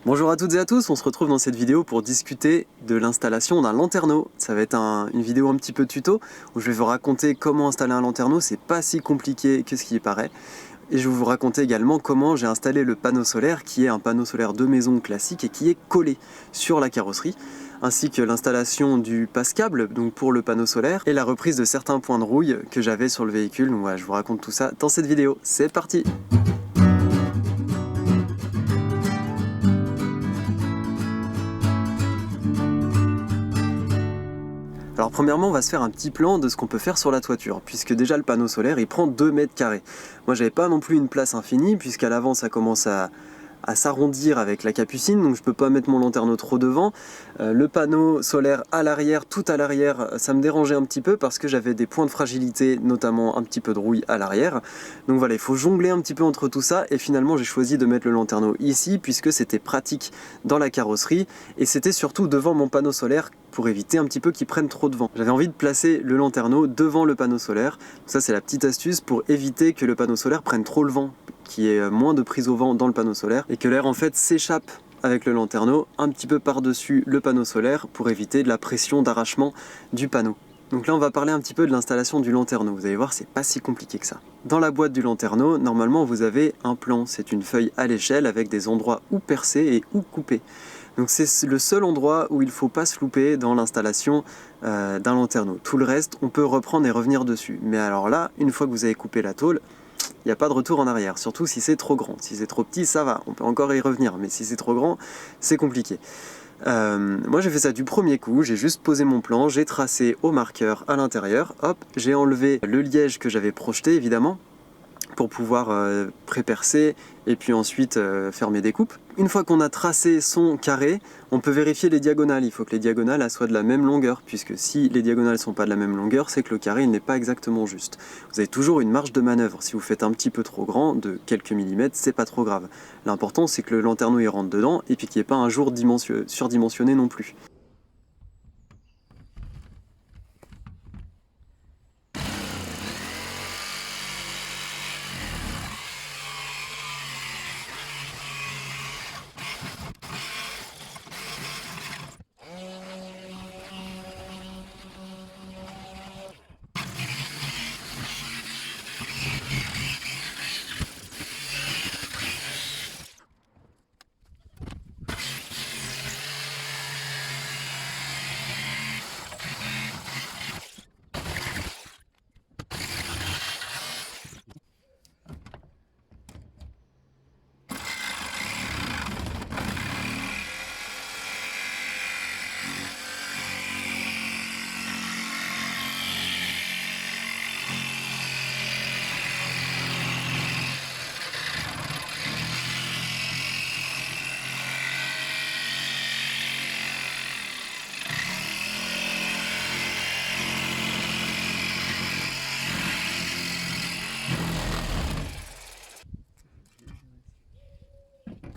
Bonjour à toutes et à tous, on se retrouve dans cette vidéo pour discuter de l'installation d'un lanterneau. Ça va être une vidéo un petit peu tuto où je vais vous raconter comment installer un lanterneau, c'est pas si compliqué que ce qui paraît. Et je vais vous raconter également comment j'ai installé le panneau solaire qui est un panneau solaire de maison classique et qui est collé sur la carrosserie, ainsi que l'installation du passe-câble donc pour le panneau solaire et la reprise de certains points de rouille que j'avais sur le véhicule. Donc voilà, je vous raconte tout ça dans cette vidéo. C'est parti! Alors premièrement, on va se faire un petit plan de ce qu'on peut faire sur la toiture, puisque déjà le panneau solaire, il prend 2 mètres carrés. Moi, j'avais pas non plus une place infinie, puisqu'à l'avant, ça commence à s'arrondir avec la capucine, donc je peux pas mettre mon lanterneau trop devant. Le panneau solaire à l'arrière, tout à l'arrière, ça me dérangeait un petit peu parce que j'avais des points de fragilité, notamment un petit peu de rouille à l'arrière. Donc voilà, il faut jongler un petit peu entre tout ça, et finalement j'ai choisi de mettre le lanterneau ici, puisque c'était pratique dans la carrosserie, et c'était surtout devant mon panneau solaire, pour éviter un petit peu qu'il prenne trop de vent. J'avais envie de placer le lanterneau devant le panneau solaire. Donc ça c'est la petite astuce pour éviter que le panneau solaire prenne trop le vent, qu'il y ait moins de prise au vent dans le panneau solaire et que l'air en fait s'échappe avec le lanterneau un petit peu par-dessus le panneau solaire pour éviter de la pression d'arrachement du panneau. Donc là on va parler un petit peu de l'installation du lanterneau. Vous allez voir, c'est pas si compliqué que ça. Dans la boîte du lanterneau, normalement vous avez un plan. C'est une feuille à l'échelle avec des endroits où percer et où couper. Donc c'est le seul endroit où il ne faut pas se louper dans l'installation d'un lanterneau. Tout le reste, on peut reprendre et revenir dessus. Mais alors là, une fois que vous avez coupé la tôle, il n'y a pas de retour en arrière, surtout si c'est trop grand. Si c'est trop petit, ça va, on peut encore y revenir. Mais si c'est trop grand, c'est compliqué. Moi j'ai fait ça du premier coup, j'ai juste posé mon plan, j'ai tracé au marqueur à l'intérieur, hop, j'ai enlevé le liège que j'avais projeté évidemment, pour pouvoir pré-percer et puis ensuite faire mes découpes. Une fois qu'on a tracé son carré, on peut vérifier les diagonales. Il faut que les diagonales soient de la même longueur, puisque si les diagonales ne sont pas de la même longueur, c'est que le carré n'est pas exactement juste. Vous avez toujours une marge de manœuvre. Si vous faites un petit peu trop grand, de quelques millimètres, c'est pas trop grave. L'important, c'est que le lanterneau il rentre dedans et puis qu'il n'y ait pas un jour surdimensionné non plus.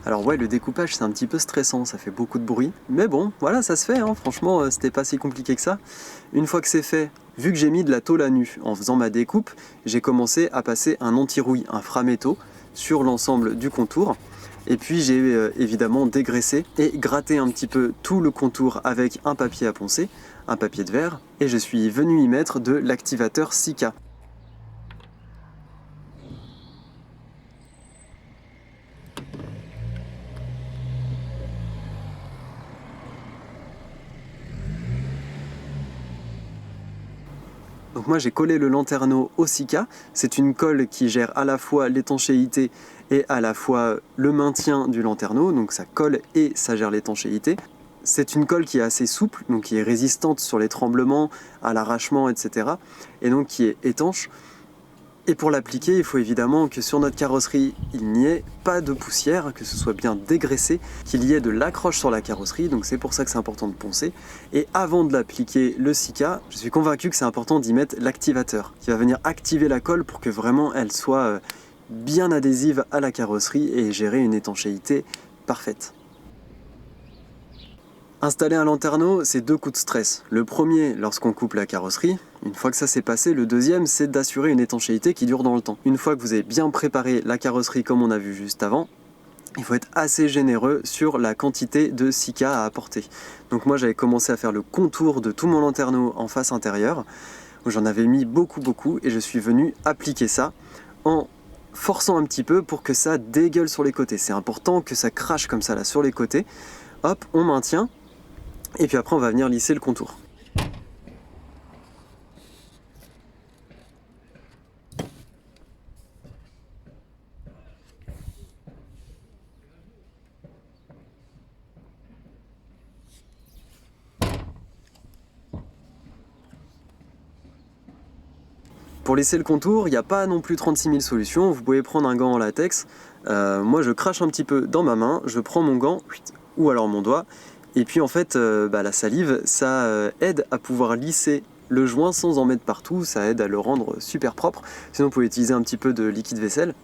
Alors ouais, le découpage c'est un petit peu stressant, ça fait beaucoup de bruit. Mais bon, voilà, ça se fait, hein. Franchement, c'était pas si compliqué que ça. Une fois que c'est fait, vu que j'ai mis de la tôle à nu en faisant ma découpe, j'ai commencé à passer un anti-rouille, un framéto, sur l'ensemble du contour. Et puis j'ai évidemment dégraissé et gratté un petit peu tout le contour avec un papier à poncer, un papier de verre, et je suis venu y mettre de l'activateur Sika. Donc moi j'ai collé le lanterneau au Sika, c'est une colle qui gère à la fois l'étanchéité et à la fois le maintien du lanterneau, donc ça colle et ça gère l'étanchéité. C'est une colle qui est assez souple, donc qui est résistante sur les tremblements, à l'arrachement, etc. Et donc qui est étanche. Et pour l'appliquer, il faut évidemment que sur notre carrosserie, il n'y ait pas de poussière, que ce soit bien dégraissé, qu'il y ait de l'accroche sur la carrosserie, donc c'est pour ça que c'est important de poncer. Et avant de l'appliquer, le Sika, je suis convaincu que c'est important d'y mettre l'activateur, qui va venir activer la colle pour que vraiment elle soit bien adhésive à la carrosserie et gérer une étanchéité parfaite. Installer un lanterneau, c'est 2 coups de stress. Le premier, lorsqu'on coupe la carrosserie. Une fois que ça s'est passé, le deuxième, c'est d'assurer une étanchéité qui dure dans le temps. Une fois que vous avez bien préparé la carrosserie comme on a vu juste avant, il faut être assez généreux sur la quantité de silica à apporter. Donc moi j'avais commencé à faire le contour de tout mon lanterneau en face intérieure, où j'en avais mis beaucoup et je suis venu appliquer ça en forçant un petit peu pour que ça dégueule sur les côtés. C'est important que ça crache comme ça là sur les côtés. Hop, on maintient et puis après on va venir lisser le contour. Pour lisser le contour, il n'y a pas non plus 36 000 solutions, vous pouvez prendre un gant en latex. Moi je crache un petit peu dans ma main, je prends mon gant, ou alors mon doigt, et puis en fait la salive, ça aide à pouvoir lisser le joint sans en mettre partout, ça aide à le rendre super propre. Sinon vous pouvez utiliser un petit peu de liquide vaisselle.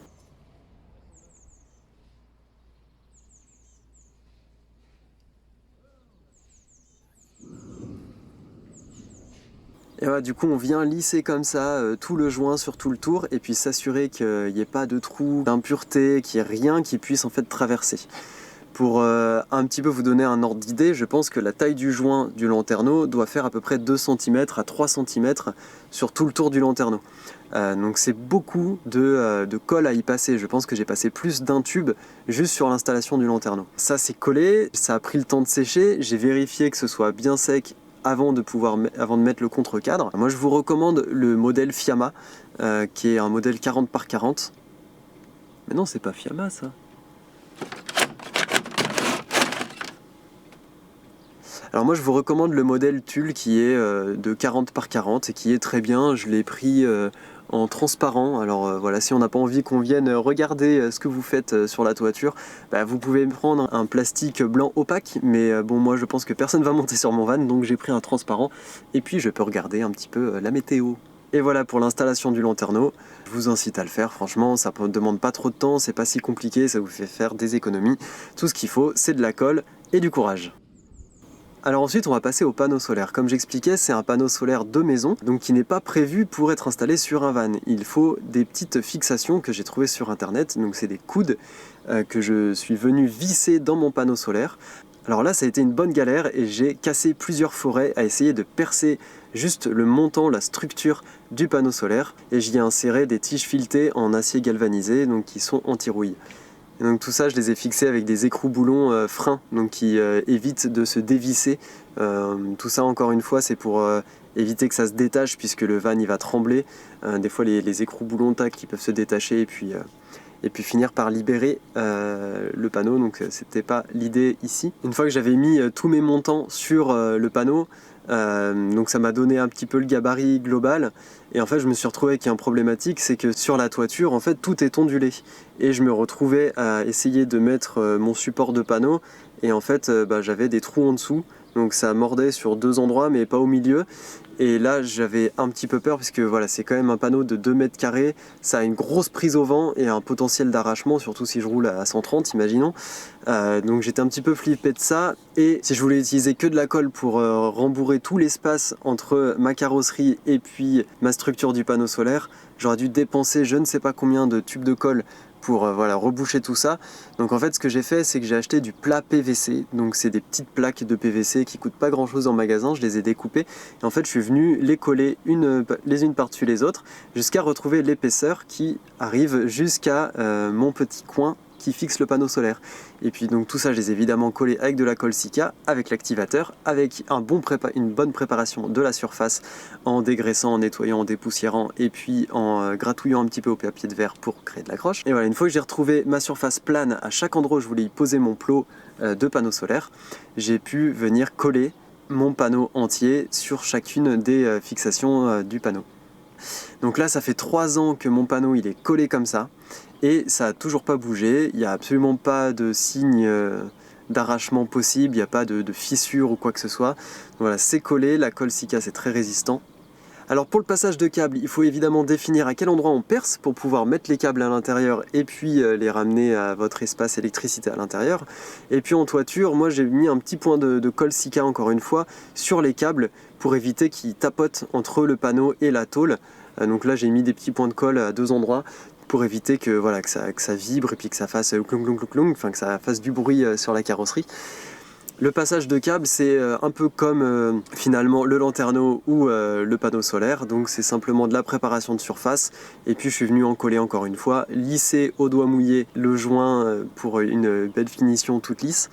Et voilà, du coup on vient lisser comme ça tout le joint sur tout le tour et puis s'assurer qu'il n'y ait pas de trous, d'impuretés, qu'il n'y ait rien qui puisse en fait traverser. Pour un petit peu vous donner un ordre d'idée, je pense que la taille du joint du lanterneau doit faire à peu près 2 cm à 3 cm sur tout le tour du lanterneau. Donc c'est beaucoup de colle à y passer. Je pense que j'ai passé plus d'un tube juste sur l'installation du lanterneau. Ça c'est collé, ça a pris le temps de sécher, j'ai vérifié que ce soit bien sec avant de mettre le contre-cadre. Moi je vous recommande le modèle Fiamma, qui est un modèle 40 par 40. Mais non, c'est pas Fiamma ça. Alors moi je vous recommande le modèle Tulle qui est de 40 par 40 et qui est très bien. Je l'ai pris en transparent. Alors voilà, si on n'a pas envie qu'on vienne regarder ce que vous faites sur la toiture, vous pouvez prendre un plastique blanc opaque, mais bon moi je pense que personne va monter sur mon van, donc j'ai pris un transparent et puis je peux regarder un petit peu la météo. Et voilà pour l'installation du lanterneau. Je vous incite à le faire, franchement ça ne demande pas trop de temps, c'est pas si compliqué, ça vous fait faire des économies. Tout ce qu'il faut c'est de la colle et du courage. Alors ensuite on va passer au panneau solaire. Comme j'expliquais, c'est un panneau solaire de maison, donc qui n'est pas prévu pour être installé sur un van. Il faut des petites fixations que j'ai trouvées sur internet, donc c'est des coudes que je suis venu visser dans mon panneau solaire. Alors là ça a été une bonne galère et j'ai cassé plusieurs forêts à essayer de percer juste le montant, la structure du panneau solaire, et j'y ai inséré des tiges filetées en acier galvanisé, donc qui sont anti-rouille. Et donc tout ça je les ai fixés avec des écrous-boulons freins, donc qui évitent de se dévisser. Tout ça encore une fois c'est pour éviter que ça se détache puisque le van il va trembler. Des fois les écrous-boulons tac qui peuvent se détacher et puis finir par libérer le panneau, donc c'était pas l'idée ici. Une fois que j'avais mis tous mes montants sur le panneau, donc ça m'a donné un petit peu le gabarit global, et en fait je me suis retrouvé avec une problématique, c'est que sur la toiture en fait tout est ondulé et je me retrouvais à essayer de mettre mon support de panneau et en fait j'avais des trous en dessous, donc ça mordait sur 2 endroits mais pas au milieu. Et là j'avais un petit peu peur parce que voilà, c'est quand même un panneau de 2 mètres carrés, ça a une grosse prise au vent et un potentiel d'arrachement, surtout si je roule à 130 imaginons. Donc j'étais un petit peu flippé de ça, et si je voulais utiliser que de la colle pour rembourrer tout l'espace entre ma carrosserie et puis ma structure du panneau solaire, j'aurais dû dépenser je ne sais pas combien de tubes de colle pour reboucher tout ça. Donc en fait ce que j'ai fait c'est que j'ai acheté du plat PVC, donc c'est des petites plaques de PVC qui coûtent pas grand chose en magasin, je les ai découpées et en fait je suis venu les coller les unes par-dessus les autres jusqu'à retrouver l'épaisseur qui arrive jusqu'à mon petit coin qui fixe le panneau solaire. Et puis donc tout ça je les ai évidemment collés avec de la colle Sika, avec l'activateur, avec une bonne préparation de la surface en dégraissant, en nettoyant, en dépoussiérant et puis en gratouillant un petit peu au papier de verre pour créer de l'accroche. Et voilà, une fois que j'ai retrouvé ma surface plane à chaque endroit où je voulais y poser mon plot de panneau solaire, j'ai pu venir coller mon panneau entier sur chacune des fixations du panneau. Donc là ça fait 3 ans que mon panneau il est collé comme ça et ça n'a toujours pas bougé, il n'y a absolument pas de signe d'arrachement possible, il n'y a pas de fissure ou quoi que ce soit. Donc voilà, c'est collé, la colle Sika c'est très résistant. Alors pour le passage de câbles, il faut évidemment définir à quel endroit on perce pour pouvoir mettre les câbles à l'intérieur et puis les ramener à votre espace électricité à l'intérieur. Et puis en toiture, moi j'ai mis un petit point de colle Sika encore une fois sur les câbles pour éviter qu'ils tapotent entre le panneau et la tôle. Donc là j'ai mis des petits points de colle à 2 endroits pour éviter que, voilà, que ça vibre et puis que ça fasse clong clong clong clong, enfin que ça fasse du bruit sur la carrosserie. Le passage de câble, c'est un peu comme finalement le lanterneau ou le panneau solaire, donc c'est simplement de la préparation de surface. Et puis je suis venu en coller encore une fois, lisser au doigt mouillé le joint pour une belle finition toute lisse.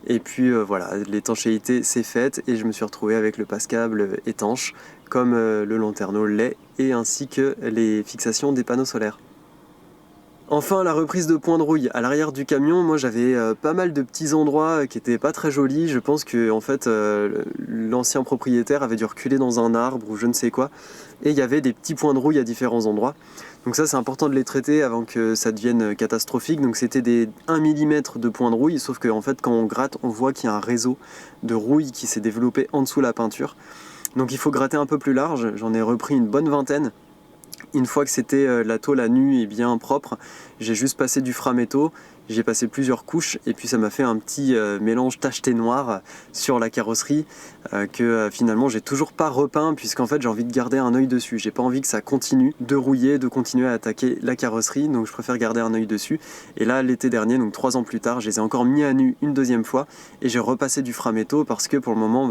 Et puis voilà, l'étanchéité c'est faite et je me suis retrouvé avec le passe-câble étanche comme le lanterneau l'est et ainsi que les fixations des panneaux solaires. Enfin, la reprise de point de rouille. À l'arrière du camion, moi j'avais pas mal de petits endroits qui étaient pas très jolis. Je pense que en fait, l'ancien propriétaire avait dû reculer dans un arbre ou je ne sais quoi. Et il y avait des petits points de rouille à différents endroits. Donc ça, c'est important de les traiter avant que ça devienne catastrophique. Donc c'était des 1 mm de points de rouille, sauf que en fait, quand on gratte, on voit qu'il y a un réseau de rouille qui s'est développé en dessous de la peinture. Donc il faut gratter un peu plus large. J'en ai repris une bonne vingtaine. Une fois que c'était la tôle à nu et bien propre, j'ai juste passé du framéto, j'ai passé plusieurs couches et puis ça m'a fait un petit mélange tacheté noir sur la carrosserie que finalement j'ai toujours pas repeint puisqu'en fait j'ai envie de garder un œil dessus. J'ai pas envie que ça continue de rouiller, de continuer à attaquer la carrosserie, donc je préfère garder un œil dessus. Et là l'été dernier, donc 3 ans plus tard, je les ai encore mis à nu une deuxième fois et j'ai repassé du framéto parce que pour le moment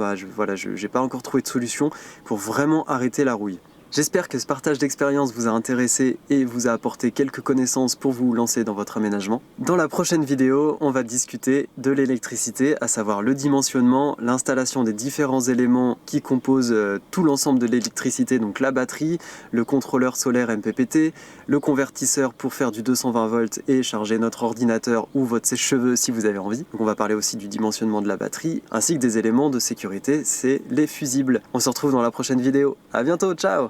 j'ai pas encore trouvé de solution pour vraiment arrêter la rouille. J'espère que ce partage d'expérience vous a intéressé et vous a apporté quelques connaissances pour vous lancer dans votre aménagement. Dans la prochaine vidéo, on va discuter de l'électricité, à savoir le dimensionnement, l'installation des différents éléments qui composent tout l'ensemble de l'électricité, donc la batterie, le contrôleur solaire MPPT, le convertisseur pour faire du 220 volts et charger notre ordinateur ou votre sèche-cheveux si vous avez envie. Donc on va parler aussi du dimensionnement de la batterie, ainsi que des éléments de sécurité, c'est les fusibles. On se retrouve dans la prochaine vidéo. À bientôt, ciao!